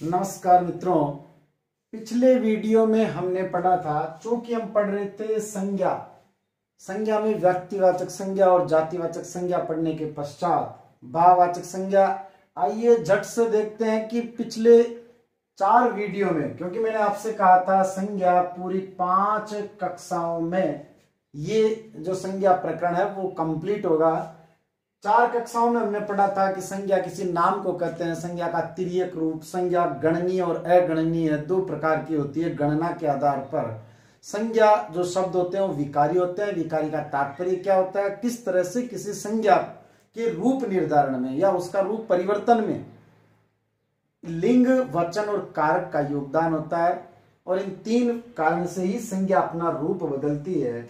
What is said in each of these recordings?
नमस्कार मित्रों, पिछले वीडियो में हमने पढ़ा था, चूंकि हम पढ़ रहे थे संज्ञा में व्यक्तिवाचक संज्ञा और जातिवाचक संज्ञा पढ़ने के पश्चात भाववाचक संज्ञा। आइए झट से देखते हैं कि पिछले 4 वीडियो में, क्योंकि मैंने आपसे कहा था संज्ञा पूरी 5 कक्षाओं में ये जो संज्ञा प्रकरण है वो कंप्लीट होगा। 4 कक्षाओं में हमने पढ़ा था कि संज्ञा किसी नाम को कहते हैं। संज्ञा का तिर्यक रूप, संज्ञा गणनीय और अगणनीय 2 प्रकार की होती है। गणना के आधार पर संज्ञा जो शब्द होते हैं वो विकारी होते हैं। विकारी का तात्पर्य क्या होता है, किस तरह से किसी संज्ञा के रूप निर्धारण में या उसका रूप परिवर्तन में लिंग, वचन और कारक का योगदान होता है, और इन 3 कारण से ही संज्ञा अपना रूप बदलती है।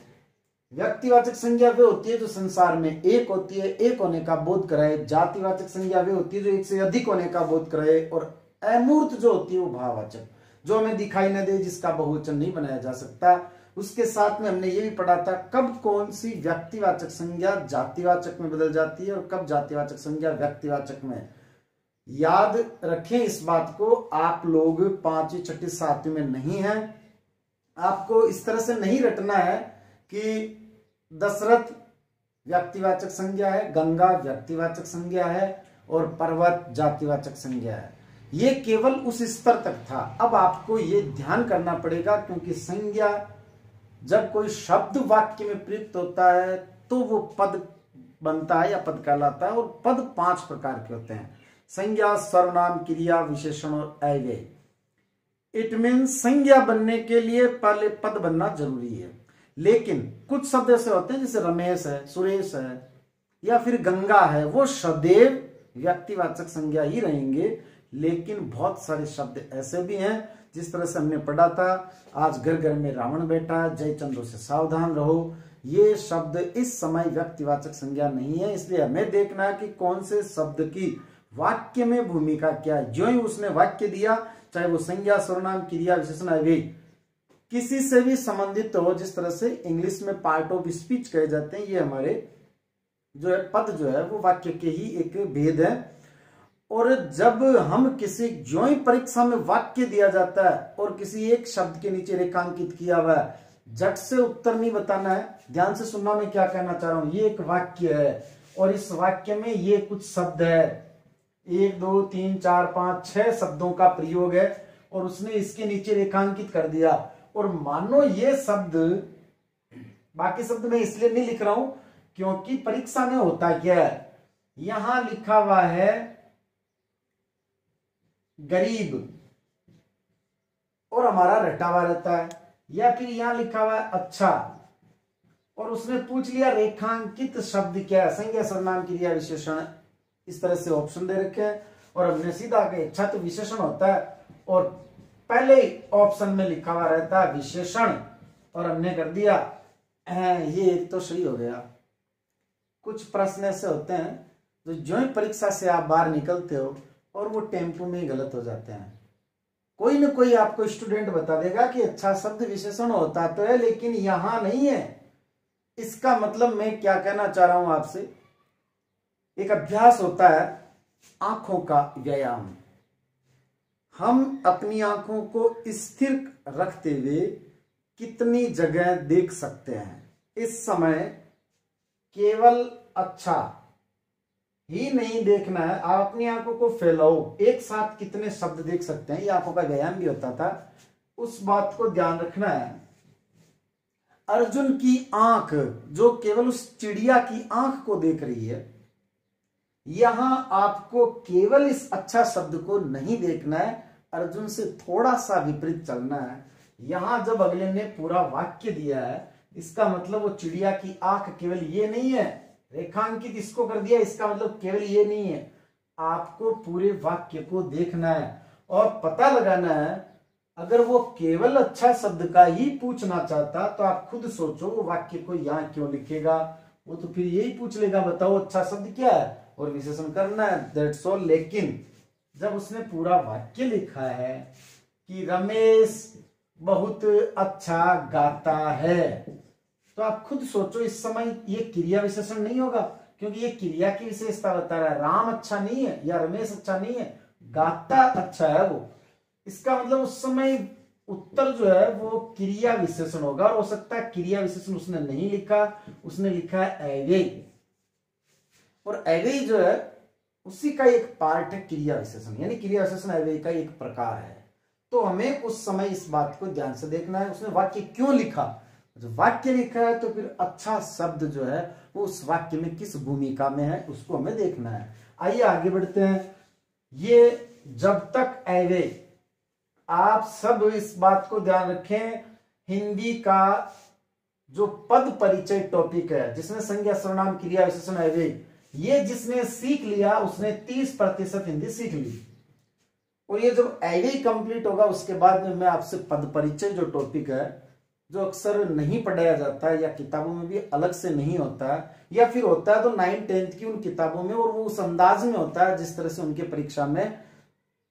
व्यक्तिवाचक संज्ञा वे होती है जो संसार में एक होती है, एक होने का बोध कराए। जातिवाचक संज्ञा वे होती है जो एक से अधिक होने का बोध कराए। और अमूर्त जो होती है वो भाववाचक, जो हमें दिखाई न दे, जिसका बहुवचन नहीं बनाया जा सकता। उसके साथ में हमने ये भी पढ़ा था कब कौन सी व्यक्तिवाचक संज्ञा जातिवाचक में बदल जाती है और कब जातिवाचक संज्ञा व्यक्तिवाचक में। याद रखें इस बात को, आप लोग 5वीं, 6ठी, 7वीं में नहीं है। आपको इस तरह से नहीं रटना है कि दशरथ व्यक्तिवाचक संज्ञा है, गंगा व्यक्तिवाचक संज्ञा है और पर्वत जातिवाचक संज्ञा है। ये केवल उस स्तर तक था। अब आपको ये ध्यान करना पड़ेगा, क्योंकि संज्ञा जब कोई शब्द वाक्य में प्रयुक्त होता है तो वो पद बनता है या पद कहलाता है। और पद 5 प्रकार के होते हैं: संज्ञा, सर्वनाम, क्रिया, विशेषण और अव्यय। इट मीन्स संज्ञा बनने के लिए पहले पद बनना जरूरी है। लेकिन कुछ शब्द ऐसे होते हैं जैसे रमेश है, सुरेश है या फिर गंगा है, वो सदैव व्यक्तिवाचक संज्ञा ही रहेंगे। लेकिन बहुत सारे शब्द ऐसे भी हैं, जिस तरह से हमने पढ़ा था, आज घर घर में रावण बैठा, जय चंद्रों से सावधान रहो, ये शब्द इस समय व्यक्तिवाचक संज्ञा नहीं है। इसलिए हमें देखना है कि कौन से शब्द की वाक्य में भूमिका क्या है। जो ही उसने वाक्य दिया, चाहे वो संज्ञा, सर्वनाम, क्रिया, विशेषण, अव्यय किसी से भी संबंधित हो, जिस तरह से इंग्लिश में पार्ट ऑफ स्पीच कहे जाते हैं, ये हमारे जो है पद जो है वो वाक्य के ही एक भेद है। और जब हम किसी जो ही परीक्षा में वाक्य दिया जाता है और किसी एक शब्द के नीचे रेखांकित किया हुआ है, झट से उत्तर नहीं बताना है, ध्यान से सुनना मैं क्या कहना चाह रहा हूं। ये एक वाक्य है और इस वाक्य में ये कुछ शब्द है, 1 2 3 4 5 6 शब्दों का प्रयोग है, और उसने इसके नीचे रेखांकित कर दिया। और मानो ये शब्द, बाकी शब्द मैं इसलिए नहीं लिख रहा हूं क्योंकि परीक्षा में होता क्या है, यहां लिखा हुआ है गरीब और हमारा रटा हुआ रहता है, या फिर यहां लिखा हुआ है अच्छा, और उसने पूछ लिया रेखांकित शब्द क्या है, संज्ञा, सर्वनाम, क्रिया, विशेषण। इस तरह से ऑप्शन दे रखे हैं और हमने सीधा कहे अच्छा तो विशेषण होता है, और पहले ऑप्शन में लिखा हुआ रहता है विशेषण, और हमने कर दिया ये तो सही हो गया। कुछ प्रश्न ऐसे होते हैं तो जो ही परीक्षा से आप बाहर निकलते हो और वो टेम्पो में ही गलत हो जाते हैं। कोई ना कोई आपको स्टूडेंट बता देगा कि अच्छा शब्द विशेषण होता तो है, लेकिन यहां नहीं है। इसका मतलब मैं क्या कहना चाह रहा हूं आपसे, एक अभ्यास होता है आंखों का व्यायाम। हम अपनी आंखों को स्थिर रखते हुए कितनी जगह देख सकते हैं। इस समय केवल अच्छा ही नहीं देखना है, आप अपनी आंखों को फैलाओ, एक साथ कितने शब्द देख सकते हैं। ये आंखों का व्यायाम भी होता था, उस बात को ध्यान रखना है। अर्जुन की आंख जो केवल उस चिड़िया की आंख को देख रही है, यहां आपको केवल इस अच्छा शब्द को नहीं देखना है, अर्जुन से थोड़ा सा विपरीत चलना है। यहां जब अगले ने पूरा वाक्य दिया है, इसका मतलब वो चिड़िया की आंख केवल ये नहीं है, रेखांकित इसको कर दिया, इसका मतलब केवल ये नहीं है। आपको पूरे वाक्य को देखना है और पता लगाना है। अगर वो केवल अच्छा शब्द का ही पूछना चाहता तो आप खुद सोचो वो वाक्य को यहां क्यों लिखेगा। वो तो फिर यही पूछ लेगा बताओ अच्छा शब्द क्या है और विशेषण करना है, दैट्स ऑल। लेकिन जब उसने पूरा वाक्य लिखा है कि रमेश बहुत अच्छा गाता है, तो आप खुद सोचो इस समय ये क्रिया विशेषण नहीं होगा, क्योंकि ये क्रिया की विशेषता बता रहा है। राम अच्छा नहीं है या रमेश अच्छा नहीं है, गाता अच्छा है वो। इसका मतलब उस समय उत्तर जो है वो क्रिया विशेषण होगा, और हो सकता है क्रिया विशेषण उसने नहीं लिखा, उसने लिखा है अव्यय, और अव्यय जो है उसी का एक पार्ट है क्रिया विशेषण, यानी क्रिया विशेषण अव्यय का एक प्रकार है। तो हमें उस समय इस बात को ध्यान से देखना है, उसने वाक्य क्यों लिखा, जब वाक्य लिखा है तो फिर अच्छा शब्द जो है वो उस वाक्य में किस भूमिका में है उसको हमें देखना है। आइए आगे बढ़ते हैं। ये जब तक अव्यय, आप सब इस बात को ध्यान रखें, हिंदी का जो पद परिचय टॉपिक है जिसमें संज्ञा सर्वनाम क्रिया विशेषण अव्यय, ये जिसने सीख लिया उसने 30% हिंदी सीख ली। और ये जब अव्यय कंप्लीट होगा उसके बाद में मैं आपसे पद परिचय जो टॉपिक है, जो अक्सर नहीं पढ़ाया जाता है या किताबों में भी अलग से नहीं होता है, या फिर होता है तो 9th-10th की उन किताबों में, और वो उस अंदाज में होता है जिस तरह से उनके परीक्षा में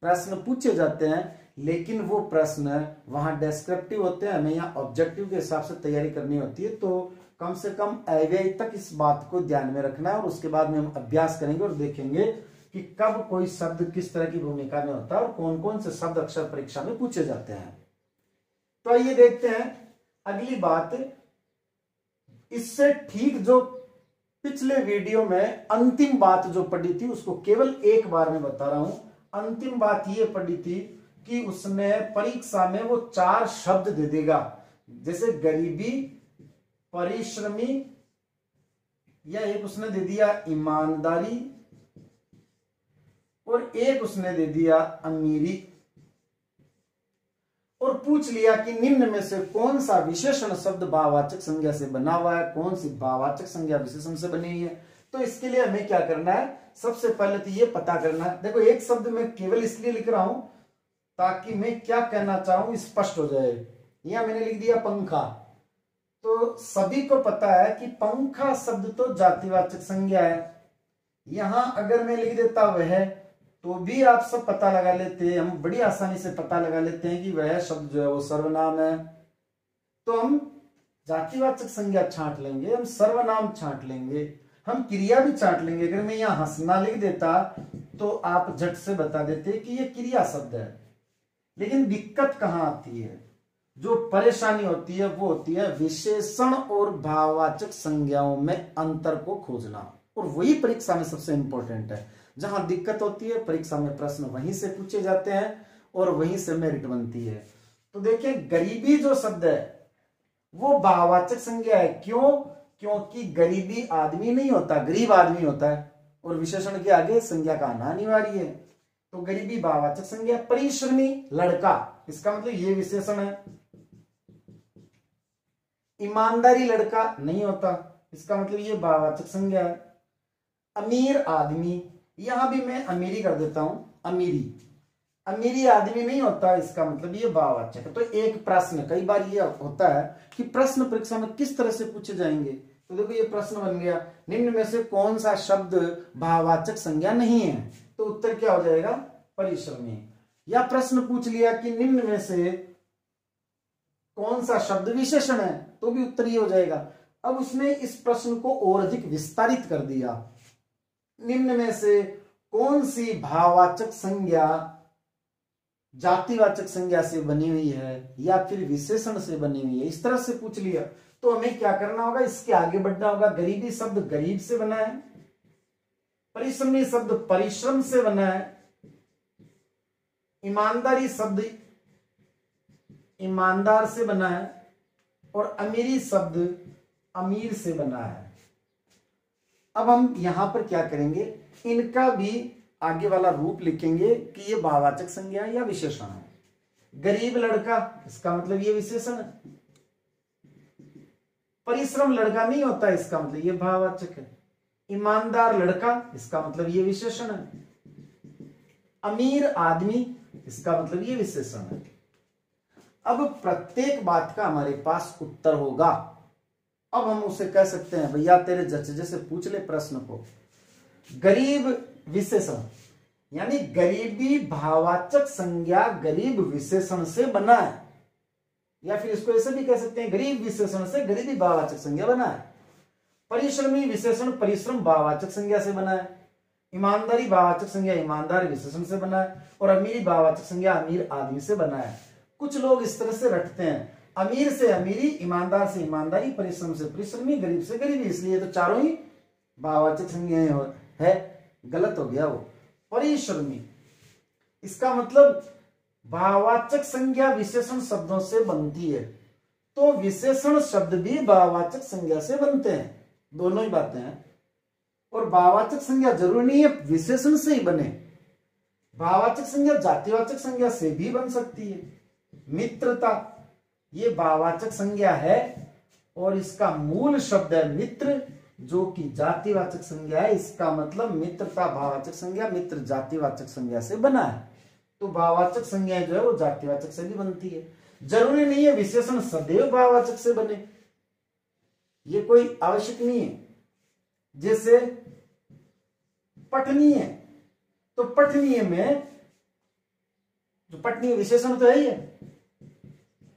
प्रश्न पूछे जाते हैं, लेकिन वो प्रश्न वहां डेस्क्रिप्टिव होते हैं, हमें यहाँ ऑब्जेक्टिव के हिसाब से तैयारी करनी होती है। तो कम से कम अव्यय तक इस बात को ध्यान में रखना है, और उसके बाद में हम अभ्यास करेंगे और देखेंगे कि कब कोई शब्द किस तरह की भूमिका में होता है और कौन कौन से शब्द अक्षर परीक्षा में पूछे जाते हैं। तो आइए देखते हैं अगली बात। इससे ठीक जो पिछले वीडियो में अंतिम बात जो पढ़ी थी उसको केवल एक बार में बता रहा हूं। अंतिम बात ये पढ़ी थी कि उसने परीक्षा में वो 4 शब्द दे देगा, जैसे गरीबी, परिश्रमी, या एक उसने दे दिया ईमानदारी, और एक उसने दे दिया अमीरी, और पूछ लिया कि निम्न में से कौन सा विशेषण शब्द भाववाचक संज्ञा से बना हुआ है, कौन सी भाववाचक संज्ञा विशेषण से बनी हुई है। तो इसके लिए हमें क्या करना है, सबसे पहले तो ये पता करना है। देखो एक शब्द मैं केवल इसलिए लिख रहा हूं ताकि मैं क्या कहना चाहूं स्पष्ट हो जाए। यहां मैंने लिख दिया पंखा, तो सभी को पता है कि पंखा शब्द तो जातिवाचक संज्ञा है। यहां अगर मैं लिख देता वह, तो भी आप सब पता लगा लेते हैं, हम बड़ी आसानी से पता लगा लेते हैं कि वह शब्द जो है वो सर्वनाम है। तो हम जातिवाचक संज्ञा छांट लेंगे, हम सर्वनाम छांट लेंगे, हम क्रिया भी छांट लेंगे। अगर मैं यहाँ हंसना लिख देता तो आप झट से बता देते कि ये क्रिया शब्द है। लेकिन दिक्कत कहाँ आती है, जो परेशानी होती है वो होती है विशेषण और भाववाचक संज्ञाओं में अंतर को खोजना, और वही परीक्षा में सबसे इंपॉर्टेंट है। जहां दिक्कत होती है परीक्षा में प्रश्न वहीं से पूछे जाते हैं और वहीं से मेरिट बनती है। तो देखिए गरीबी जो शब्द है वो भाववाचक संज्ञा है। क्यों? क्योंकि गरीबी आदमी नहीं होता, गरीब आदमी होता है, और विशेषण के आगे संज्ञा का आना अनिवार्य है। तो गरीबी भाववाचक संज्ञा। परिश्रमी लड़का, इसका मतलब ये विशेषण है। ईमानदारी लड़का नहीं होता, इसका मतलब ये भाववाचक संज्ञा है। अमीर आदमी, यहां भी मैं अमीरी कर देता हूं, अमीरी, अमीरी आदमी नहीं होता, इसका मतलब ये भाववाचक है। तो एक प्रश्न, कई बार ये होता है कि प्रश्न परीक्षा में किस तरह से पूछे जाएंगे। तो देखो ये प्रश्न बन गया, निम्न में से कौन सा शब्द भाववाचक संज्ञा नहीं है, तो उत्तर क्या हो जाएगा, परिश्रमी। या प्रश्न पूछ लिया कि निम्न में से कौन सा शब्द विशेषण है, तो भी उत्तर ये हो जाएगा। अब उसने इस प्रश्न को और अधिक विस्तारित कर दिया, निम्न में से कौन सी भाववाचक संज्ञा जातिवाचक संज्ञा से बनी हुई है या फिर विशेषण से बनी हुई है, इस तरह से पूछ लिया। तो हमें क्या करना होगा, इसके आगे बढ़ना होगा। गरीबी शब्द गरीब से बना है, परिश्रमी शब्द परिश्रम से बना है, ईमानदारी शब्द ईमानदार से बना है, और अमीरी शब्द अमीर से बना है। अब हम यहां पर क्या करेंगे, इनका भी आगे वाला रूप लिखेंगे कि ये भाववाचक संज्ञा या विशेषण है। गरीब लड़का, इसका मतलब ये विशेषण है। परिश्रम लड़का नहीं होता, इसका मतलब ये भाववाचक है। ईमानदार लड़का, इसका मतलब ये विशेषण है। अमीर आदमी, इसका मतलब ये विशेषण है। अब प्रत्येक बात का हमारे पास उत्तर होगा। अब हम उसे कह सकते हैं भैया तेरे जच्चे से पूछ ले प्रश्न को। गरीब विशेषण, यानी गरीबी भाववाचक संज्ञा गरीब विशेषण से बना है, या फिर इसको ऐसे भी कह सकते हैं गरीब विशेषण से गरीबी भाववाचक संज्ञा बना है। परिश्रमी विशेषण परिश्रम भाववाचक संज्ञा से बना है। ईमानदारी भाववाचक संज्ञा ईमानदार विशेषण से बना है, और अमीरी भाववाचक संज्ञा अमीर आदमी से बना है। कुछ लोग इस तरह से रटते हैं, अमीर से अमीरी, ईमानदार से ईमानदारी, परिश्रम से परिश्रमी, गरीब से गरीबी, इसलिए तो चारों ही भाववाचक संज्ञाएं है। गलत हो गया वो। परिश्रमी, इसका मतलब भाववाचक संज्ञा विशेषण शब्दों से बनती है, तो विशेषण शब्द भी भाववाचक संज्ञा से बनते हैं, दोनों ही बातें हैं। और भाववाचक संज्ञा जरूरी नहीं है विशेषण से ही बने, भाववाचक संज्ञा जातिवाचक संज्ञा से भी बन सकती है। मित्रता, ये भाववाचक संज्ञा है और इसका मूल शब्द है मित्र, जो कि जातिवाचक संज्ञा है। इसका मतलब मित्रता भाववाचक संज्ञा मित्र जातिवाचक संज्ञा से बना है। तो भाववाचक संज्ञा जो है वो जातिवाचक से भी बनती है। जरूरी नहीं है विशेषण सदैव भाववाचक से बने, ये कोई आवश्यक नहीं है। जैसे पठनीय, तो पठनीय में जो पठनीय विशेषण तो है ही है,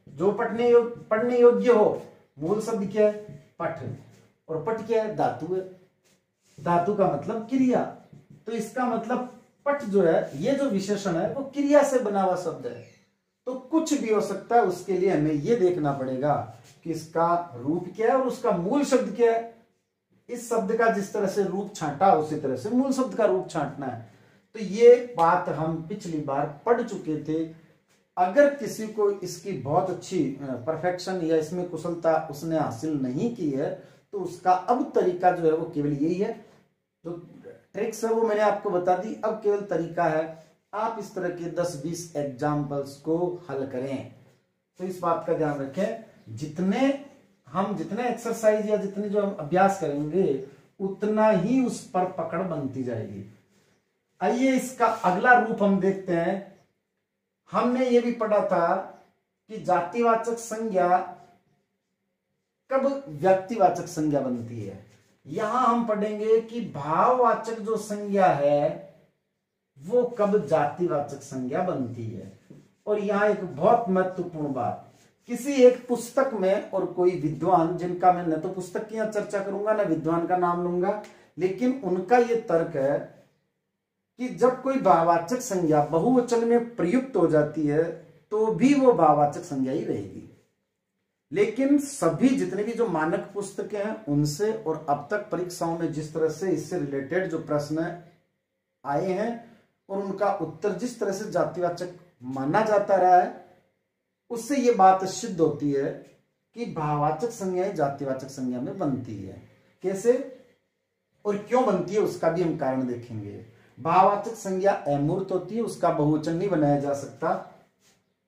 जो पढ़ने योग्य हो, मूल शब्द क्या है? पठ, और पठ क्या है? धातु है। धातु का मतलब क्रिया, तो इसका मतलब पठ जो है, ये जो विशेषण है वो क्रिया से बना हुआ शब्द है। तो कुछ भी हो सकता है, उसके लिए हमें ये देखना पड़ेगा कि इसका रूप क्या है और उसका मूल शब्द क्या है। इस शब्द का जिस तरह से रूप छांटा उसी तरह से मूल शब्द का रूप छांटना है। तो ये बात हम पिछली बार पढ़ चुके थे। अगर किसी को इसकी बहुत अच्छी परफेक्शन या इसमें कुशलता उसने हासिल नहीं की है, तो उसका अब तरीका जो है वो केवल यही है, जो ट्रिक्स है वो मैंने आपको बता दी। अब केवल तरीका है आप इस तरह के 10-20 एग्जाम्पल्स को हल करें। तो इस बात का ध्यान रखें, जितने एक्सरसाइज या जितने जो हम अभ्यास करेंगे उतना ही उस पर पकड़ बनती जाएगी। आइए इसका अगला रूप हम देखते हैं। हमने ये भी पढ़ा था कि जातिवाचक संज्ञा कब व्यक्तिवाचक संज्ञा बनती है। यहां हम पढ़ेंगे कि भाववाचक जो संज्ञा है वो कब जातिवाचक संज्ञा बनती है। और यहां एक बहुत महत्वपूर्ण बात, किसी एक पुस्तक में और कोई विद्वान, जिनका मैं न तो पुस्तक की यहां चर्चा करूंगा न विद्वान का नाम लूंगा, लेकिन उनका यह तर्क है कि जब कोई भाववाचक संज्ञा बहुवचन में प्रयुक्त हो जाती है तो भी वो भाववाचक संज्ञा ही रहेगी। लेकिन सभी जितने भी जो मानक पुस्तकें हैं उनसे और अब तक परीक्षाओं में जिस तरह से इससे रिलेटेड जो प्रश्न आए हैं और उनका उत्तर जिस तरह से जातिवाचक माना जाता रहा है, उससे ये बात सिद्ध होती है कि भाववाचक संज्ञाएं जातिवाचक संज्ञा में बनती है। कैसे और क्यों बनती है उसका भी हम कारण देखेंगे। भाववाचक संज्ञा अमूर्त होती है, उसका बहुवचन नहीं बनाया जा सकता।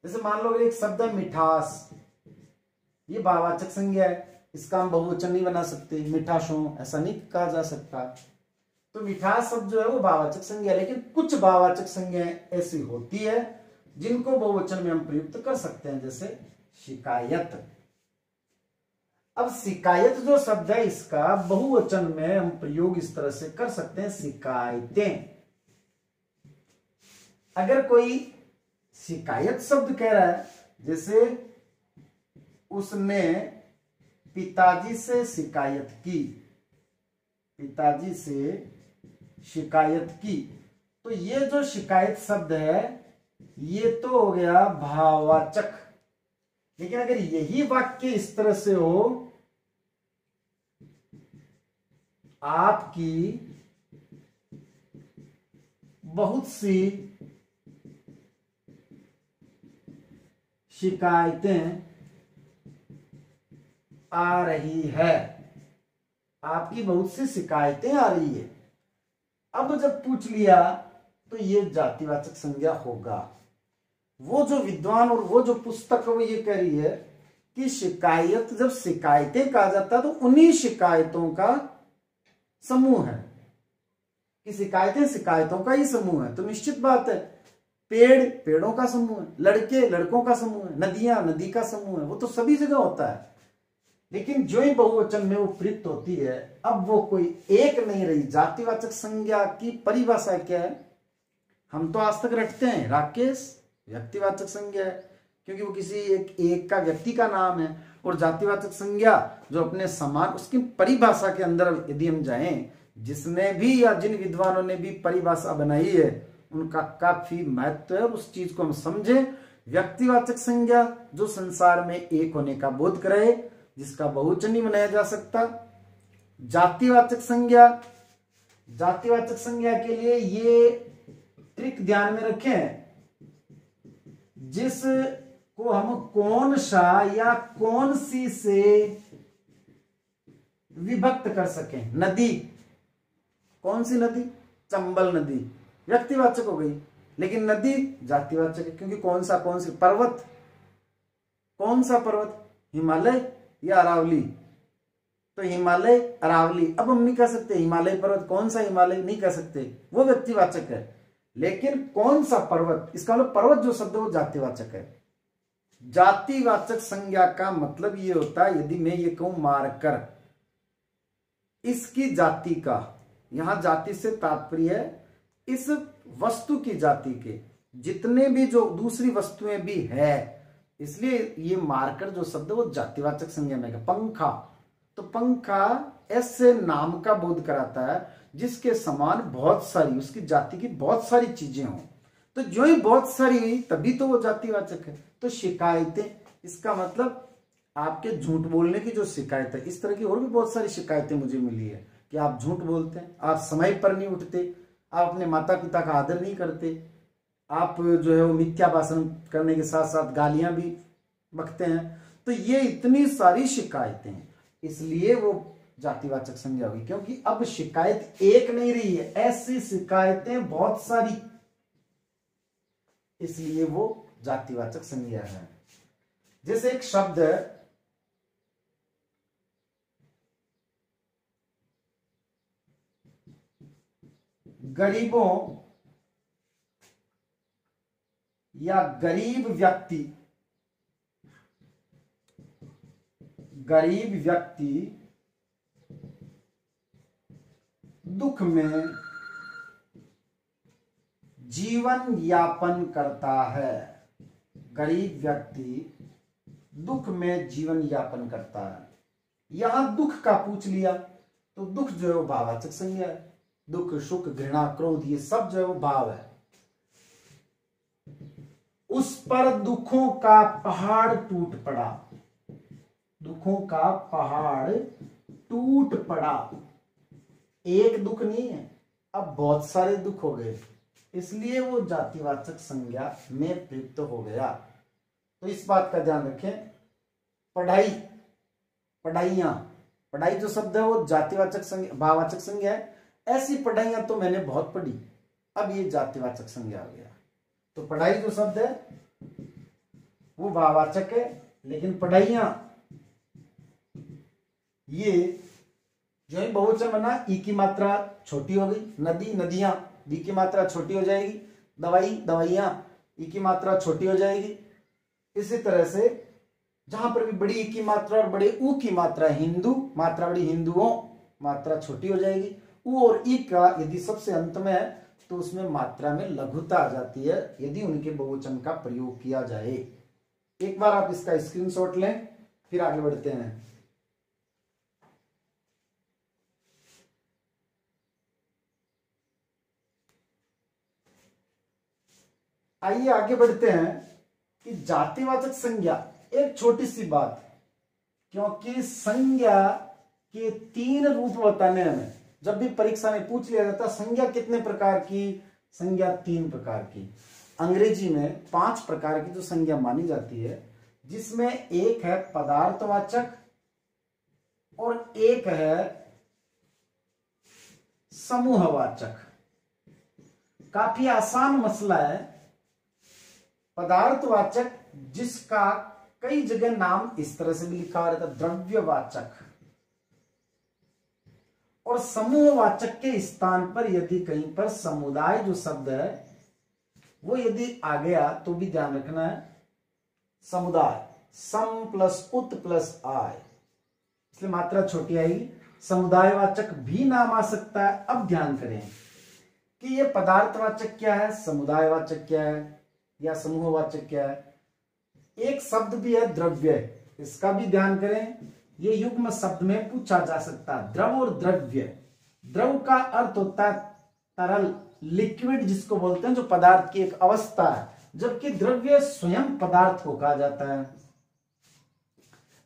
जैसे मान लो एक शब्द है मिठास, ये भाववाचक संज्ञा है, इसका हम बहुवचन नहीं बना सकते, मिठासों ऐसा नहीं कहा जा सकता। तो मिठास शब्द जो है वो भाववाचक संज्ञा, लेकिन कुछ भाववाचक संज्ञाएं ऐसी होती है जिनको बहुवचन में हम प्रयुक्त कर सकते हैं, जैसे शिकायत। अब शिकायत जो शब्द है इसका बहुवचन में हम प्रयोग इस तरह से कर सकते हैं, शिकायतें। अगर कोई शिकायत शब्द कह रहा है, जैसे उसने पिताजी से शिकायत की, पिताजी से शिकायत की, तो ये जो शिकायत शब्द है ये तो हो गया भाववाचक। लेकिन अगर यही वाक्य इस तरह से हो, आपकी बहुत सी शिकायतें आ रही है, आपकी बहुत सी शिकायतें आ रही है। अब जब पूछ लिया तो ये जातिवाचक संज्ञा होगा। वो जो विद्वान और वो जो पुस्तक वो ये कह रही है कि शिकायत, जब शिकायतें कहा जाता है तो उन्हीं शिकायतों का समूह है, कि शिकायतें शिकायतों का ही समूह है। तो निश्चित बात है, पेड़ पेड़ों का समूह है, लड़के लड़कों का समूह है, नदियां नदी का समूह है, वो तो सभी जगह होता है। लेकिन जो ही बहुवचन में वो प्रयुक्त होती है, अब वो कोई एक नहीं रही। जातिवाचक संज्ञा की परिभाषा क्या है? हम तो आज तक रटते हैं राकेश, व्यक्तिवाचक संज्ञा है, क्योंकि वो किसी एक का व्यक्ति का नाम है। और जातिवाचक संज्ञा जो अपने समान, उसकी परिभाषा के अंदर यदि हम जाएं जिसने भी या जिन विद्वानों ने भी परिभाषा बनाई है उनका काफी महत्व है, और उस चीज को हम समझे। व्यक्तिवाचक संज्ञा जो संसार में एक होने का बोध कराए, जिसका बहुवचन नहीं बनाया जा सकता। जातिवाचक संज्ञा, जातिवाचक संज्ञा के लिए ये ट्रिक ध्यान में रखें, जिस को हम कौन सा या कौन सी से विभक्त कर सकें। नदी, कौन सी नदी? चंबल नदी व्यक्तिवाचक हो गई, लेकिन नदी जातिवाचक है, क्योंकि कौन सी। पर्वत, कौन सा पर्वत? हिमालय या अरावली? तो हिमालय, अरावली। अब हम नहीं कह सकते हिमालय पर्वत, कौन सा हिमालय नहीं कह सकते, वो व्यक्तिवाचक है। लेकिन कौन सा पर्वत, इसका मतलब पर्वत जो शब्द है वो जातिवाचक है। जातिवाचक संज्ञा का मतलब ये होता है, यदि मैं ये कहूं मार्कर, इसकी जाति का, यहां जाति से तात्पर्य है इस वस्तु की जाति के, जितने भी जो दूसरी वस्तुएं भी है, इसलिए ये मार्कर जो शब्द है वो जातिवाचक संज्ञा में है। पंखा, तो पंखा ऐसे नाम का बोध कराता है जिसके समान बहुत सारी, उसकी जाति की बहुत सारी चीजें हों। तो जो ही बहुत सारी हुई तभी तो वो जातिवाचक है। तो शिकायतें, इसका मतलब आपके झूठ बोलने की जो शिकायत है, इस तरह की और भी बहुत सारी शिकायतें मुझे मिली है कि आप झूठ बोलते हैं, आप समय पर नहीं उठते, आप अपने माता पिता का आदर नहीं करते, आप जो है वो मिथ्या भाषण करने के साथ साथ गालियां भी बकते हैं। तो ये इतनी सारी शिकायतें हैं, इसलिए वो जातिवाचक संज्ञा हुई, क्योंकि अब शिकायत एक नहीं रही है, ऐसी शिकायतें बहुत सारी, इसलिए वो जातिवाचक संज्ञा है। जैसे एक शब्द है गरीबों या गरीब व्यक्ति, गरीब व्यक्ति दुख में जीवन यापन करता है। गरीब व्यक्ति दुख में जीवन यापन करता है। यहां दुख का पूछ लिया तो दुख जो है वो भाववाचक संज्ञा है। दुख, सुख, घृणा, क्रोध, ये सब जो है वो भाव है। उस पर दुखों का पहाड़ टूट पड़ा, दुखों का पहाड़ टूट पड़ा। एक दुख नहीं है, अब बहुत सारे दुख हो गए, इसलिए वो जातिवाचक संज्ञा में प्रयुक्त हो गया। तो इस बात का ध्यान रखें। पढ़ाई, पढ़ाइयां, पढ़ाई जो शब्द है वो जातिवाचक संज्ञा, भाववाचक संज्ञा है। ऐसी पढ़ाइयां तो मैंने बहुत पढ़ी, अब ये जातिवाचक संज्ञा हो गया। तो पढ़ाई जो शब्द है वो भाववाचक है, लेकिन पढ़ाइयां ये जो है बहुवचन बना, ई की मात्रा छोटी हो गई। नदी, नदियां, दी की मात्रा छोटी हो जाएगी। दवाई, दवाइयां, ई की मात्रा छोटी हो जाएगी। इसी तरह से जहां पर भी बड़ी ई की मात्रा और बड़े ऊ की मात्रा, हिंदू मात्रा बड़ी, हिंदुओं मात्रा छोटी हो जाएगी। ऊ और ई का यदि सबसे अंत में है तो उसमें मात्रा में लघुता आ जाती है यदि उनके बहुवचन का प्रयोग किया जाए। एक बार आप इसका स्क्रीनशॉट लें, फिर आगे बढ़ते हैं। आइए आगे बढ़ते हैं कि जातिवाचक संज्ञा, एक छोटी सी बात, क्योंकि संज्ञा के 3 रूप बताने हमें जब भी परीक्षा में पूछ लिया जाता, संज्ञा कितने प्रकार की, संज्ञा 3 प्रकार की। अंग्रेजी में 5 प्रकार की जो संज्ञा मानी जाती है, जिसमें एक है पदार्थवाचक और एक है समूहवाचक। काफी आसान मसला है। पदार्थवाचक जिसका कई जगह नाम इस तरह से भी लिखा हुआ रहता है, द्रव्यवाचक, और समूहवाचक के स्थान पर यदि कहीं पर समुदाय जो शब्द है वो यदि आ गया तो भी ध्यान रखना है समुदाय, सम प्लस उत प्लस आय, इसलिए मात्रा छोटी आएगी। समुदायवाचक भी नाम आ सकता है। अब ध्यान करें कि ये पदार्थवाचक क्या है, समुदायवाचक क्या है या समूहवाचक क्या है। एक शब्द भी है द्रव्य, इसका भी ध्यान करें। ये युग्म शब्द में पूछा जा सकता है, द्रव और द्रव्य। द्रव का अर्थ होता है तरल, लिक्विड जिसको बोलते हैं, जो पदार्थ की एक अवस्था है, जबकि द्रव्य स्वयं पदार्थ को कहा जाता है।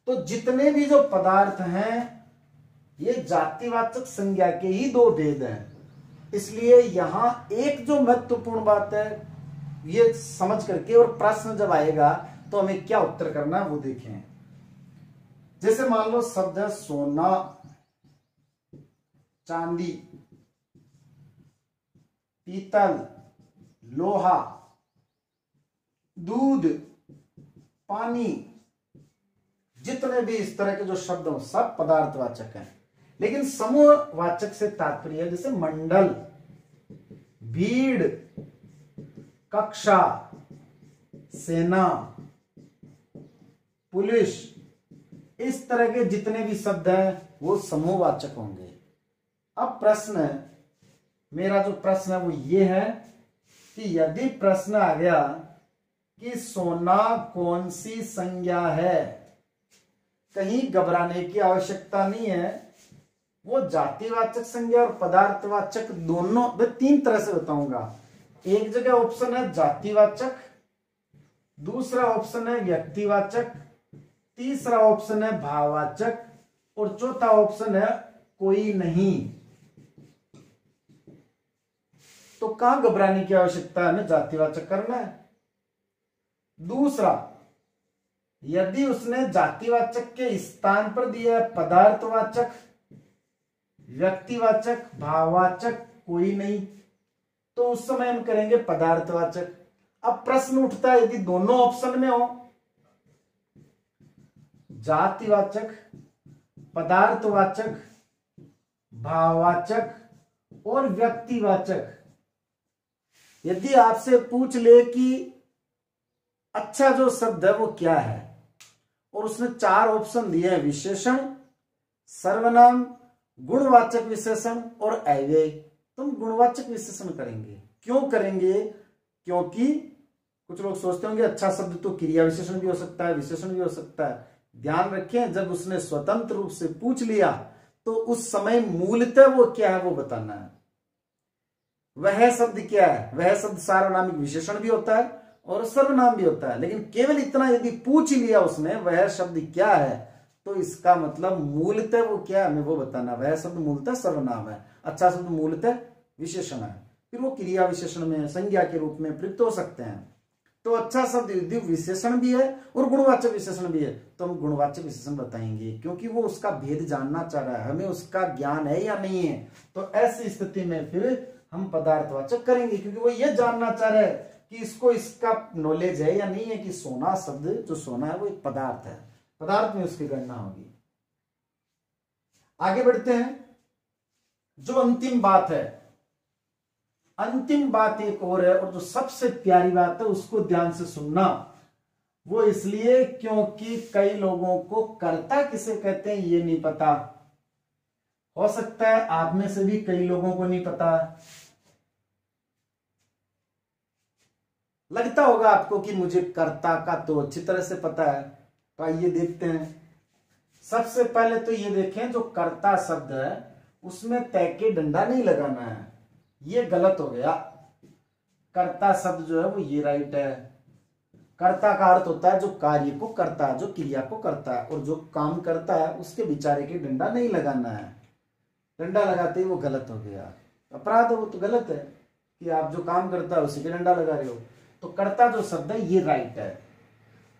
तो जितने भी जो पदार्थ हैं ये जातिवाचक संज्ञा के ही दो भेद हैं। इसलिए यहां एक जो महत्वपूर्ण बात है ये समझ करके, और प्रश्न जब आएगा तो हमें क्या उत्तर करना है वो देखें। जैसे मान लो शब्द है सोना, चांदी, पीतल, लोहा, दूध, पानी, जितने भी इस तरह के जो शब्द हो सब पदार्थवाचक हैं। लेकिन समूहवाचक से तात्पर्य है जैसे मंडल, भीड़, कक्षा, सेना, पुलिस, इस तरह के जितने भी शब्द हैं वो समूहवाचक होंगे। अब प्रश्न है, मेरा जो प्रश्न है वो ये है कि यदि प्रश्न आ गया कि सोना कौन सी संज्ञा है, कहीं घबराने की आवश्यकता नहीं है। वो जातिवाचक संज्ञा और पदार्थवाचक दोनों, मैं तीन तरह से बताऊंगा। एक जगह ऑप्शन है जातिवाचक, दूसरा ऑप्शन है व्यक्तिवाचक, तीसरा ऑप्शन है भाववाचक, और चौथा ऑप्शन है कोई नहीं। तो कहां घबराने की आवश्यकता है, हमें जातिवाचक करना है। दूसरा, यदि उसने जातिवाचक के स्थान पर दिया है पदार्थवाचक, व्यक्तिवाचक, भाववाचक, कोई नहीं, तो उस समय हम करेंगे पदार्थवाचक। अब प्रश्न उठता है यदि दोनों ऑप्शन में हो, जातिवाचक, पदार्थवाचक, भाववाचक और व्यक्तिवाचक, यदि आपसे पूछ ले कि अच्छा जो शब्द है वो क्या है, और उसने चार ऑप्शन दिए हैं, विशेषण, सर्वनाम, गुणवाचक विशेषण और अव्यय, तुम गुणवाचक विशेषण करेंगे। क्यों करेंगे? क्योंकि कुछ लोग सोचते होंगे अच्छा शब्द तो क्रिया विशेषण भी हो सकता है, विशेषण भी हो सकता है। ध्यान रखें, जब उसने स्वतंत्र रूप से पूछ लिया तो उस समय मूलतः वो क्या है वो बताना है। वह शब्द क्या है? वह शब्द सार्वनामिक विशेषण भी होता है और सर्वनाम भी होता है, लेकिन केवल इतना यदि पूछ लिया उसने वह शब्द क्या है, तो इसका मतलब मूलतः वो क्या है हमें वो बताना। वह शब्द मूलतः सर्वनाम है, अच्छा शब्द मूलतः विशेषण है, फिर वो क्रिया विशेषण में संज्ञा के रूप में प्रयुक्त हो सकते हैं। तो अच्छा शब्द यदि विशेषण भी है और गुणवाचक विशेषण भी है तो हम गुणवाचक विशेषण बताएंगे, क्योंकि वो उसका भेद जानना चाह रहा है, हमें उसका ज्ञान है या नहीं है। तो ऐसी स्थिति में फिर हम पदार्थवाचक करेंगे, क्योंकि वो ये जानना चाह रहा है कि इसको इसका नॉलेज है या नहीं है कि सोना शब्द जो सोना है वो एक पदार्थ है, पदार्थ में उसकी गणना होगी। आगे बढ़ते हैं। जो अंतिम बात है, अंतिम बात एक और है, और जो सबसे प्यारी बात है उसको ध्यान से सुनना। वो इसलिए क्योंकि कई लोगों को कर्ता किसे कहते हैं ये नहीं पता। हो सकता है आप में से भी कई लोगों को नहीं पता। लगता होगा आपको कि मुझे कर्ता का तो अच्छी तरह से पता है। तो आइए देखते हैं। सबसे पहले तो ये देखें, जो कर्ता शब्द है उसमें तय के डंडा नहीं लगाना है, ये गलत हो गया। कर्ता शब्द जो है वो ये राइट है। कर्ता का अर्थ होता है जो कार्य को करता है, जो क्रिया को करता है, और जो काम करता है उसके बेचारे के डंडा नहीं लगाना है। डंडा लगाते ही वो गलत हो गया, अपराध है, वो तो गलत है कि आप जो काम करता है उसी के डंडा लगा रहे हो। तो कर्ता जो शब्द है ये राइट है।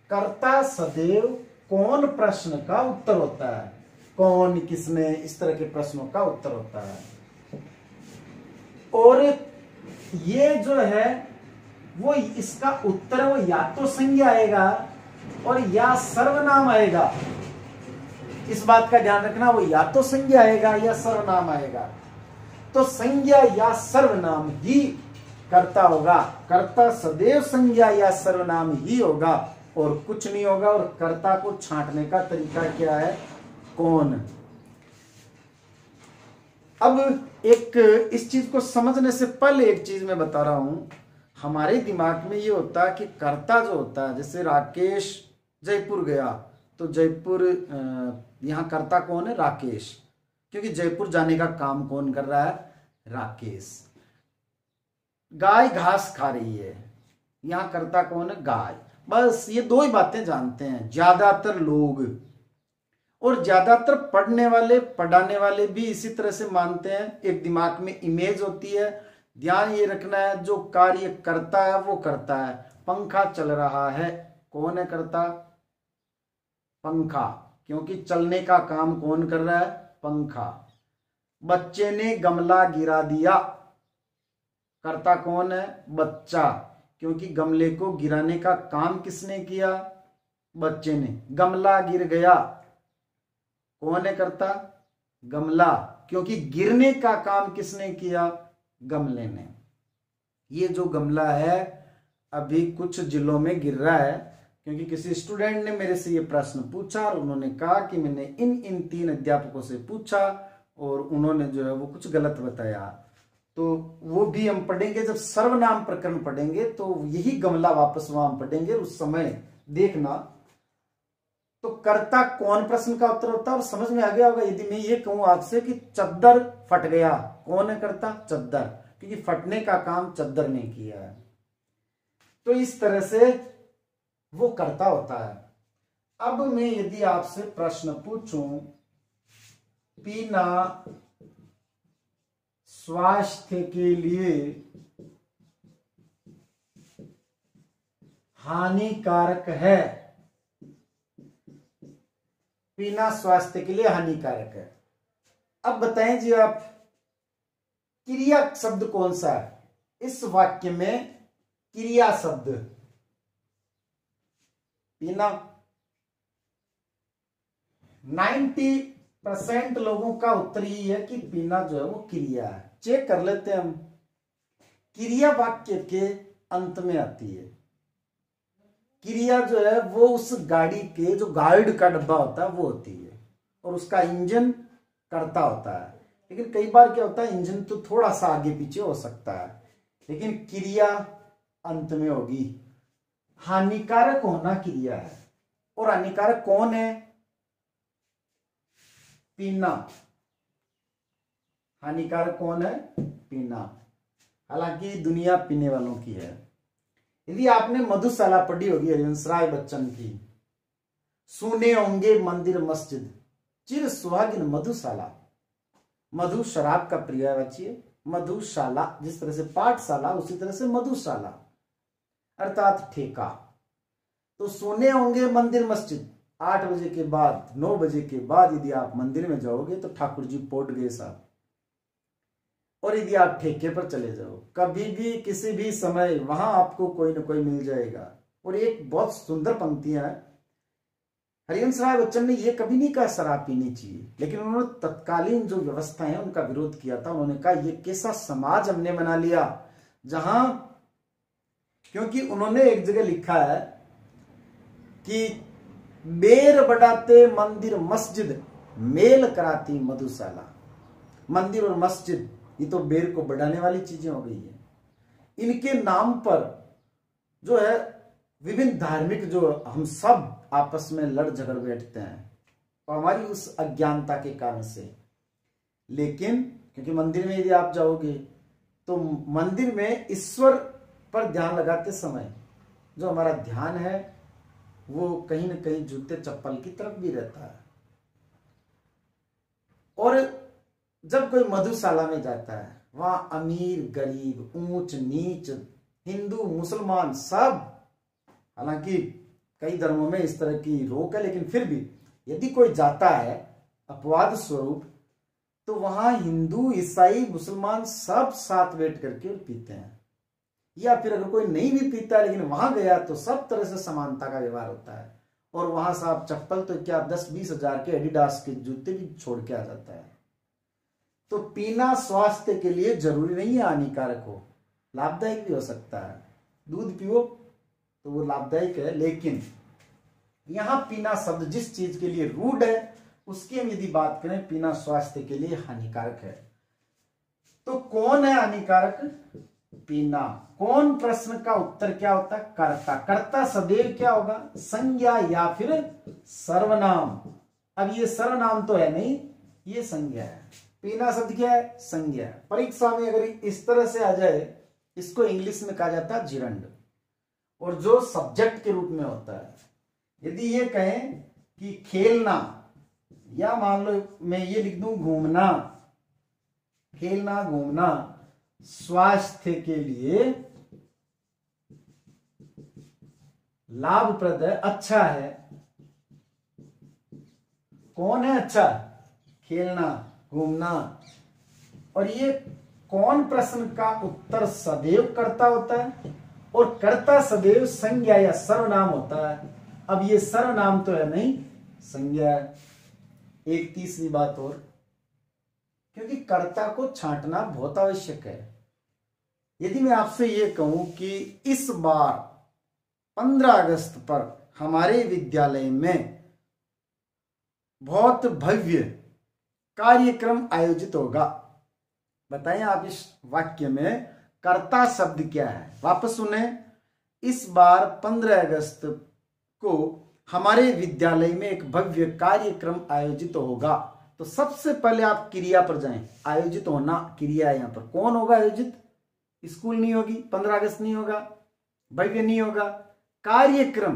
कर्ता सदैव कौन प्रश्न का उत्तर होता है, कौन, किसने, इस तरह के प्रश्नों का उत्तर होता है। और ये जो है वो इसका उत्तर वो या तो संज्ञा आएगा और या सर्वनाम आएगा। इस बात का ध्यान रखना, वो या तो संज्ञा आएगा या सर्वनाम आएगा। तो संज्ञा या सर्वनाम ही कर्ता होगा। कर्ता सदैव संज्ञा या सर्वनाम ही होगा और कुछ नहीं होगा। और कर्ता को छांटने का तरीका क्या है, कौन। अब एक इस चीज को समझने से पहले एक चीज मैं बता रहा हूं। हमारे दिमाग में ये होता है कि कर्ता जो होता है, जैसे राकेश जयपुर गया तो जयपुर, यहाँ कर्ता कौन है, राकेश। क्योंकि जयपुर जाने का काम कौन कर रहा है? राकेश। गाय घास खा रही है, यहां कर्ता कौन है? गाय। बस ये दो ही बातें जानते हैं ज्यादातर लोग, और ज्यादातर पढ़ने वाले पढ़ाने वाले भी इसी तरह से मानते हैं। एक दिमाग में इमेज होती है, ध्यान ये रखना है जो कार्य करता है वो करता है। पंखा चल रहा है, कौन है करता? पंखा, क्योंकि चलने का काम कौन कर रहा है? पंखा। बच्चे ने गमला गिरा दिया, करता कौन है? बच्चा, क्योंकि गमले को गिराने का काम किसने किया? बच्चे ने। गमला गिर गया, कौन है करता? गमला, क्योंकि गिरने का काम किसने किया? गमले ने। ये जो गमला है अभी कुछ जिलों में गिर रहा है, क्योंकि किसी स्टूडेंट ने मेरे से ये प्रश्न पूछा और उन्होंने कहा कि मैंने इन 3 अध्यापकों से पूछा और उन्होंने जो है वो कुछ गलत बताया। तो वो भी हम पढ़ेंगे, जब सर्वनाम प्रकरण पढ़ेंगे तो यही गमला वापस वहां पढ़ेंगे, उस समय देखना। तो कर्ता कौन प्रश्न का उत्तर होता है, और समझ में आ गया होगा। यदि मैं ये कहूं आपसे कि चद्दर फट गया, कौन है करता? चद्दर, क्योंकि फटने का काम चद्दर ने किया है। तो इस तरह से वो कर्ता होता है। अब मैं यदि आपसे प्रश्न पूछूं, पीना स्वास्थ्य के लिए हानिकारक है, पीना स्वास्थ्य के लिए हानिकारक है। अब बताएं जी आप, क्रिया शब्द कौन सा है इस वाक्य में? क्रिया शब्द पीना। 90% लोगों का उत्तर यही है कि पीना जो है वो क्रिया है। चेक कर लेते हैं हम। क्रिया वाक्य के अंत में आती है। क्रिया जो है वो उस गाड़ी के जो गाइड का डब्बा होता है वो होती है, और उसका इंजन करता होता है। लेकिन कई बार क्या होता है, इंजन तो थोड़ा सा आगे पीछे हो सकता है, लेकिन क्रिया अंत में होगी। हानिकारक होना क्रिया है, और हानिकारक कौन है? पीना। हानिकारक कौन है? पीना। हालांकि दुनिया पीने वालों की है। यदि आपने मधुशाला पढ़ी होगी हरिवंश राय बच्चन की, सुने होंगे मंदिर मस्जिद चिर सुहागिन मधुशाला। मधु शराब का पर्यायवाची है, मधुशाला जिस तरह से पाठशाला उसी तरह से मधुशाला अर्थात ठेका। तो सुने होंगे मंदिर मस्जिद, 8 बजे के बाद 9 बजे के बाद यदि आप मंदिर में जाओगे तो ठाकुर जी पोट गए साहब। और यदि आप ठेके पर चले जाओ, कभी भी किसी भी समय वहां आपको कोई ना कोई मिल जाएगा। और एक बहुत सुंदर पंक्तियां हैं, हरिवंश राय बच्चन ने यह कभी नहीं कहा शराब पीनी चाहिए, लेकिन उन्होंने तत्कालीन जो व्यवस्था है उनका विरोध किया था। उन्होंने कहा यह कैसा समाज हमने बना लिया जहां, क्योंकि उन्होंने एक जगह लिखा है कि बेर बढ़ाते मंदिर मस्जिद मेल कराती मधुशाला। मंदिर और मस्जिद ये तो बेर को बढ़ाने वाली चीजें हो गई है। इनके नाम पर जो है विभिन्न धार्मिक जो हम सब आपस में लड़ झगड़ बैठते हैं, और हमारी उस अज्ञानता के कारण से। लेकिन क्योंकि मंदिर में यदि आप जाओगे तो मंदिर में ईश्वर पर ध्यान लगाते समय जो हमारा ध्यान है वो कहीं ना कहीं जूते चप्पल की तरफ भी रहता है। और जब कोई मधुशाला में जाता है, वहां अमीर गरीब ऊंच नीच हिंदू मुसलमान सब, हालांकि कई धर्मों में इस तरह की रोक है, लेकिन फिर भी यदि कोई जाता है अपवाद स्वरूप तो वहां हिंदू ईसाई मुसलमान सब साथ बैठ करके पीते हैं। या फिर अगर कोई नहीं भी पीता लेकिन वहां गया तो सब तरह से समानता का व्यवहार होता है। और वहां साहब चप्पल तो क्या 10-20 हजार के एडिडास के जूते भी छोड़ के आ जाता है। तो पीना स्वास्थ्य के लिए जरूरी नहीं है हानिकारक हो, लाभदायक भी हो सकता है। दूध पियो तो वो लाभदायक है, लेकिन यहां पीना शब्द जिस चीज के लिए रूढ़ है उसकी हम यदि बात करें, पीना स्वास्थ्य के लिए हानिकारक है। तो कौन है हानिकारक? पीना। कौन प्रश्न का उत्तर क्या होता है? कर्ता। कर्ता सदैव क्या होगा? संज्ञा या फिर सर्वनाम। अब ये सर्वनाम तो है नहीं, ये संज्ञा है। पीना शब्द क्या है? संज्ञा है। परीक्षा में अगर इस तरह से आ जाए, इसको इंग्लिश में कहा जाता है जिरंड, और जो सब्जेक्ट के रूप में होता है। यदि ये कहें कि खेलना, या मान लो मैं ये लिख दूं घूमना, खेलना घूमना स्वास्थ्य के लिए लाभप्रद है, अच्छा है। कौन है अच्छा? खेलना घूमना। और ये कौन प्रश्न का उत्तर सदैव कर्ता होता है, और कर्ता सदैव संज्ञा या सर्वनाम होता है। अब ये सर्वनाम तो है नहीं, संज्ञा है। एक तीसरी बात और, क्योंकि कर्ता को छांटना बहुत आवश्यक है। यदि मैं आपसे ये कहूं कि इस बार 15 अगस्त पर हमारे विद्यालय में बहुत भव्य कार्यक्रम आयोजित होगा, बताएं आप इस वाक्य में कर्ता शब्द क्या है? वापस सुने, इस बार 15 अगस्त को हमारे विद्यालय में एक भव्य कार्यक्रम आयोजित होगा। तो सबसे पहले आप क्रिया पर जाएं। आयोजित होना क्रिया है। यहां पर कौन होगा आयोजित? स्कूल नहीं होगी, 15 अगस्त नहीं होगा, भव्य नहीं होगा, कार्यक्रम,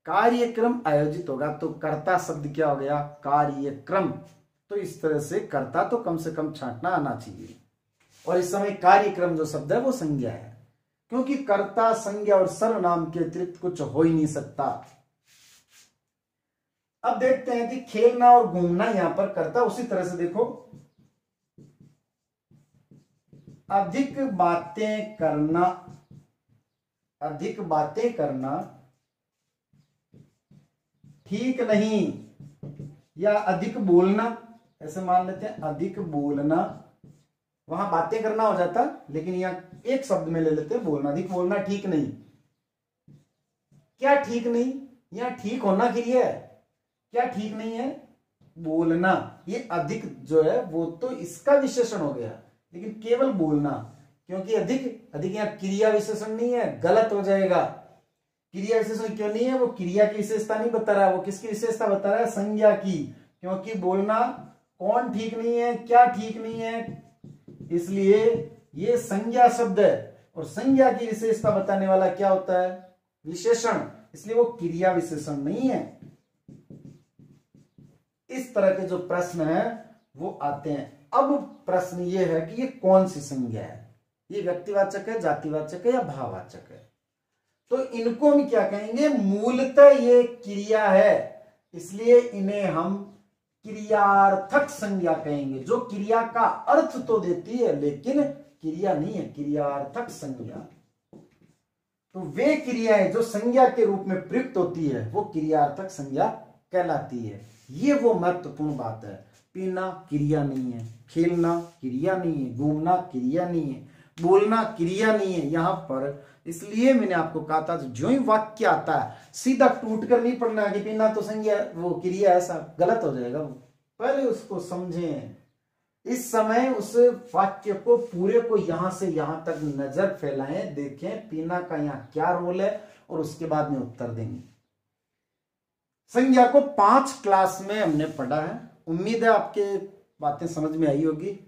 कार्यक्रम आयोजित होगा। तो कर्ता शब्द क्या हो गया? कार्यक्रम। तो इस तरह से कर्ता तो कम से कम छांटना आना चाहिए। और इस समय कार्यक्रम जो शब्द है वो संज्ञा है, क्योंकि कर्ता, संज्ञा और सर्वनाम के अतिरिक्त कुछ हो ही नहीं सकता। अब देखते हैं कि खेलना और घूमना यहां पर कर्ता। उसी तरह से देखो, अधिक बातें करना, अधिक बातें करना ठीक नहीं, या अधिक बोलना, ऐसे मान लेते हैं अधिक बोलना। वहां बातें करना हो जाता, लेकिन यहां एक शब्द में ले लेते हैं बोलना। अधिक बोलना ठीक नहीं। क्या ठीक नहीं? यहां ठीक होना क्रिया है। क्या ठीक नहीं है? बोलना। ये अधिक जो है वो तो इसका विशेषण हो गया, लेकिन केवल बोलना, क्योंकि अधिक, अधिक यहां क्रिया विशेषण नहीं है, गलत हो जाएगा। क्रिया विशेषण क्यों नहीं है? वो क्रिया की विशेषता नहीं बता रहा है, वो किसकी विशेषता बता रहा है? संज्ञा की। क्योंकि बोलना कौन ठीक नहीं है, क्या ठीक नहीं है, इसलिए ये संज्ञा शब्द है। और संज्ञा की विशेषता बताने वाला क्या होता है? विशेषण। इसलिए वो क्रिया विशेषण नहीं है। इस तरह के जो प्रश्न है वो आते हैं। अब प्रश्न ये है कि ये कौन सी संज्ञा है? ये व्यक्तिवाचक है, जातिवाचक है, या भाववाचक है? तो इनको हम क्या कहेंगे? मूलतः ये क्रिया है, इसलिए इन्हें हम क्रियार्थक संज्ञा कहेंगे, जो क्रिया का अर्थ तो देती है लेकिन क्रिया नहीं है, क्रियार्थक संज्ञा। तो वे क्रियाएं जो संज्ञा के रूप में प्रयुक्त होती है वो क्रियार्थक संज्ञा कहलाती है। ये वो महत्वपूर्ण बात है। पीना क्रिया नहीं है, खेलना क्रिया नहीं है, घूमना क्रिया नहीं है, बोलना क्रिया नहीं है यहां पर। इसलिए मैंने आपको कहा था जो ही वाक्य आता है सीधा टूट कर नहीं पढ़ना कि पीना तो संज्ञा वो क्रिया, ऐसा गलत हो जाएगा। पहले उसको समझें। इस समय उस वाक्य को पूरे को यहां से यहां तक नजर फैलाएं, देखें पीना का यहाँ क्या रोल है, और उसके बाद में उत्तर देंगे। संज्ञा को 5 क्लास में हमने पढ़ा है। उम्मीद है आपके बातें समझ में आई होगी।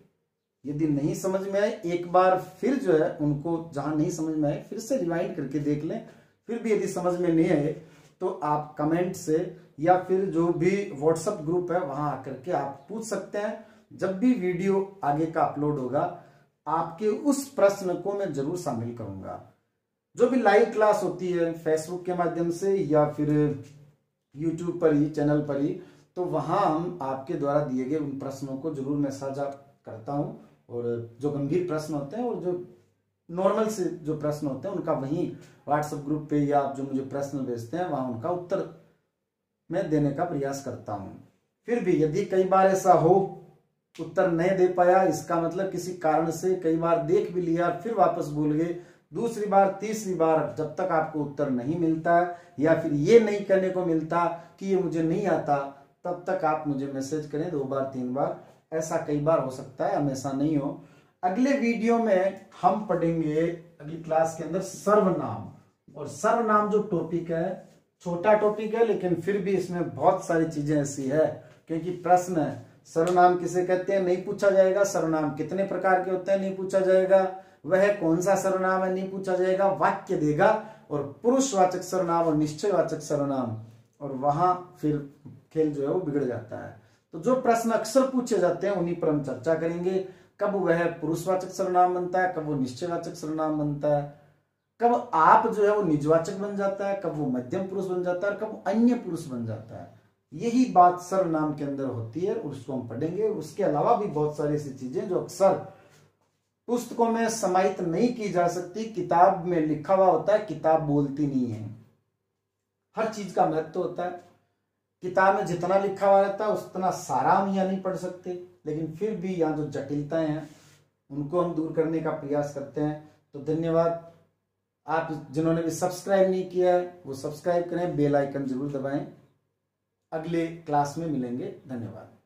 यदि नहीं समझ में आए, एक बार फिर जो है उनको जहां नहीं समझ में आए फिर से रिवाइंड करके देख लें। फिर भी यदि समझ में नहीं आए तो आप कमेंट से या फिर जो भी व्हाट्सएप ग्रुप है वहां आकर के आप पूछ सकते हैं। जब भी वीडियो आगे का अपलोड होगा आपके उस प्रश्न को मैं जरूर शामिल करूंगा। जो भी लाइव क्लास होती है फेसबुक के माध्यम से या फिर यूट्यूब पर ही, चैनल पर ही, तो वहां हम आपके द्वारा दिए गए उन प्रश्नों को जरूर मैं साझा करता हूं। और जो गंभीर प्रश्न होते हैं और जो नॉर्मल से जो प्रश्न होते हैं उनका वहीं व्हाट्सएप ग्रुप पे या आप जो मुझे प्रश्न भेजते हैं वहां उनका उत्तर मैं देने का प्रयास करता हूं। फिर भी यदि कई बार ऐसा हो उत्तर नहीं दे पाया, इसका मतलब किसी कारण से कई बार देख भी लिया फिर वापस भूल गए, दूसरी बार तीसरी बार जब तक आपको उत्तर नहीं मिलता या फिर ये नहीं कहने को मिलता कि ये मुझे नहीं आता, तब तक आप मुझे मैसेज करें 2 बार 3 बार। ऐसा कई बार हो सकता है, हमेशा नहीं हो। अगले वीडियो में हम पढ़ेंगे अगली क्लास के अंदर सर्वनाम। और सर्वनाम जो टॉपिक है छोटा टॉपिक है, लेकिन फिर भी इसमें बहुत सारी चीजें ऐसी है क्योंकि प्रश्न सर्वनाम किसे कहते हैं, नहीं पूछा जाएगा। सर्वनाम कितने प्रकार के होते हैं, नहीं पूछा जाएगा। वह कौन सा सर्वनाम है, नहीं पूछा जाएगा। वाक्य देगा और पुरुषवाचक सर्वनाम और निश्चयवाचक सर्वनाम, और वहां फिर खेल जो है वो बिगड़ जाता है। तो जो प्रश्न अक्सर पूछे जाते हैं उन्हीं पर हम चर्चा करेंगे। कब वह पुरुषवाचक सर्वनाम बनता है, कब वो निश्चयवाचक सर्वनाम बनता है, कब आप जो है वो निजवाचक बन जाता है, कब वो मध्यम पुरुष बन जाता है, और कब अन्य पुरुष बन जाता है। यही बात सर्वनाम के अंदर होती है, उसको हम पढ़ेंगे। उसके अलावा भी बहुत सारी ऐसी चीजें जो अक्सर पुस्तकों में समाहित नहीं की जा सकती, किताब में लिखा हुआ होता है, किताब बोलती नहीं है। हर चीज का महत्व होता है। किताब में जितना लिखा हुआ रहता है उतना सारा हम यहाँ नहीं पढ़ सकते, लेकिन फिर भी यहाँ जो जटिलताएं हैं उनको हम दूर करने का प्रयास करते हैं। तो धन्यवाद। आप जिन्होंने भी सब्सक्राइब नहीं किया है वो सब्सक्राइब करें, बेल आइकन जरूर दबाएं। अगले क्लास में मिलेंगे। धन्यवाद।